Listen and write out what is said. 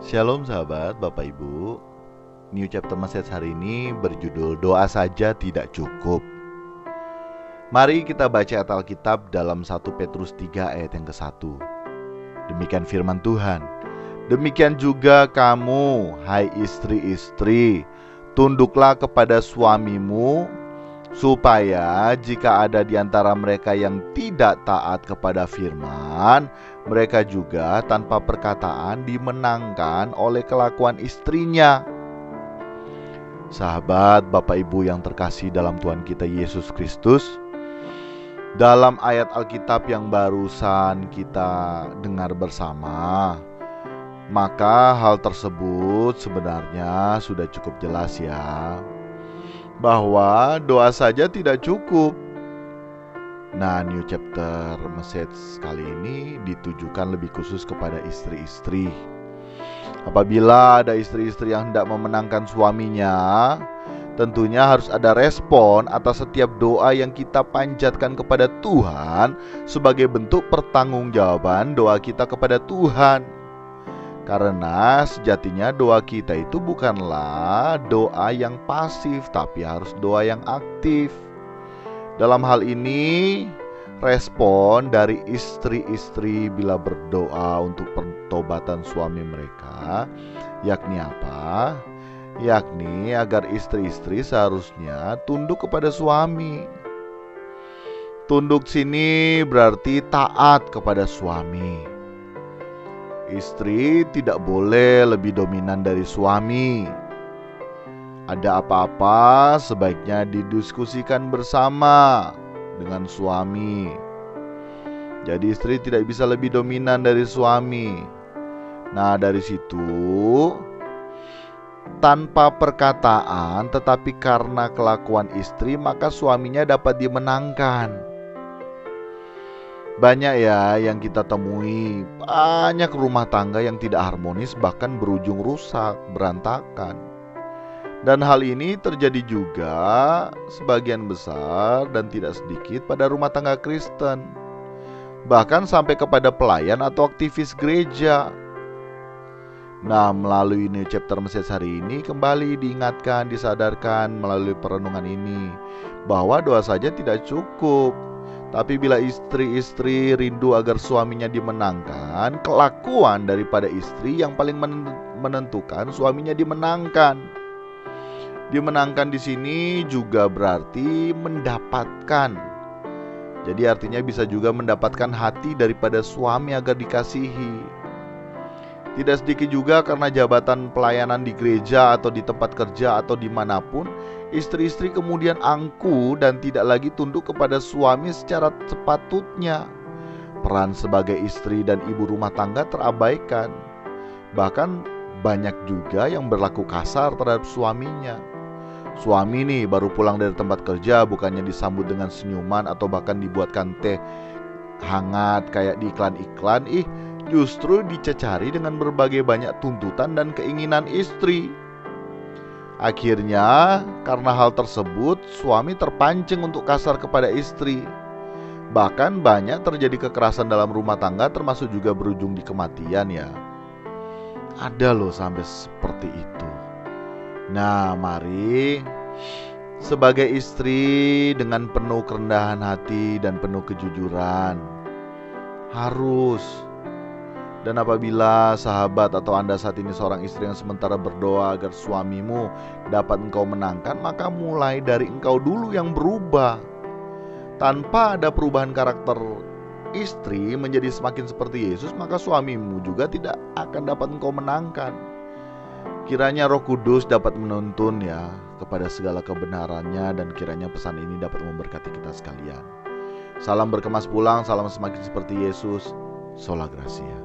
Shalom sahabat, Bapak Ibu. New Chapter Message hari ini berjudul Doa Saja Tidak Cukup. Mari kita baca ayat Alkitab dalam 1 Petrus 3 ayat yang ke-1. Demikian firman Tuhan. Demikian juga kamu, hai istri-istri, tunduklah kepada suamimu, supaya jika ada di antara mereka yang tidak taat kepada firman, mereka juga tanpa perkataan dimenangkan oleh kelakuan istrinya. Sahabat, Bapak Ibu yang terkasih dalam Tuhan kita Yesus Kristus, dalam ayat Alkitab yang barusan kita dengar bersama, maka hal tersebut sebenarnya sudah cukup jelas ya, bahwa doa saja tidak cukup. Nah, New Chapter Message kali ini ditujukan lebih khusus kepada istri-istri. Apabila ada istri-istri yang hendak memenangkan suaminya, tentunya harus ada respon atas setiap doa yang kita panjatkan kepada Tuhan sebagai bentuk pertanggungjawaban doa kita kepada Tuhan. Karena sejatinya doa kita itu bukanlah doa yang pasif, tapi harus doa yang aktif. Dalam hal ini, respon dari istri-istri bila berdoa untuk pertobatan suami mereka, yakni apa? Yakni agar istri-istri seharusnya tunduk kepada suami. Tunduk sini berarti taat kepada suami. Istri tidak boleh lebih dominan dari suami. Ada apa-apa sebaiknya didiskusikan bersama dengan suami. Jadi istri tidak bisa lebih dominan dari suami. Nah, dari situ, tanpa perkataan tetapi karena kelakuan istri, maka suaminya dapat dimenangkan. Banyak ya yang kita temui, banyak rumah tangga yang tidak harmonis, bahkan berujung rusak, berantakan. Dan hal ini terjadi juga sebagian besar dan tidak sedikit pada rumah tangga Kristen, bahkan sampai kepada pelayan atau aktivis gereja. Nah, melalui New Chapter Message hari ini kembali diingatkan, disadarkan melalui perenungan ini bahwa doa saja tidak cukup. Tapi bila istri-istri rindu agar suaminya dimenangkan, kelakuan daripada istri yang paling menentukan suaminya dimenangkan. Dimenangkan di sini juga berarti mendapatkan. Jadi artinya bisa juga mendapatkan hati daripada suami agar dikasihi. Tidak sedikit juga karena jabatan pelayanan di gereja atau di tempat kerja atau dimanapun, istri-istri kemudian angkuh dan tidak lagi tunduk kepada suami secara sepatutnya. Peran sebagai istri dan ibu rumah tangga terabaikan. Bahkan banyak juga yang berlaku kasar terhadap suaminya. Suami nih baru pulang dari tempat kerja, bukannya disambut dengan senyuman atau bahkan dibuatkan teh hangat kayak di iklan-iklan, justru dicecari dengan berbagai banyak tuntutan dan keinginan istri. Akhirnya, karena hal tersebut, suami terpancing untuk kasar kepada istri. Bahkan banyak terjadi kekerasan dalam rumah tangga, termasuk juga berujung di kematian ya. Ada loh sampai seperti itu. Nah, mari sebagai istri dengan penuh kerendahan hati dan penuh kejujuran harus. Dan apabila sahabat atau Anda saat ini seorang istri yang sementara berdoa agar suamimu dapat engkau menangkan, maka mulai dari engkau dulu yang berubah. Tanpa ada perubahan karakter istri menjadi semakin seperti Yesus, maka suamimu juga tidak akan dapat engkau menangkan. Kiranya Roh Kudus dapat menuntun ya kepada segala kebenarannya, dan kiranya pesan ini dapat memberkati kita sekalian. Salam berkemas pulang, salam semakin seperti Yesus. Sola Gracia.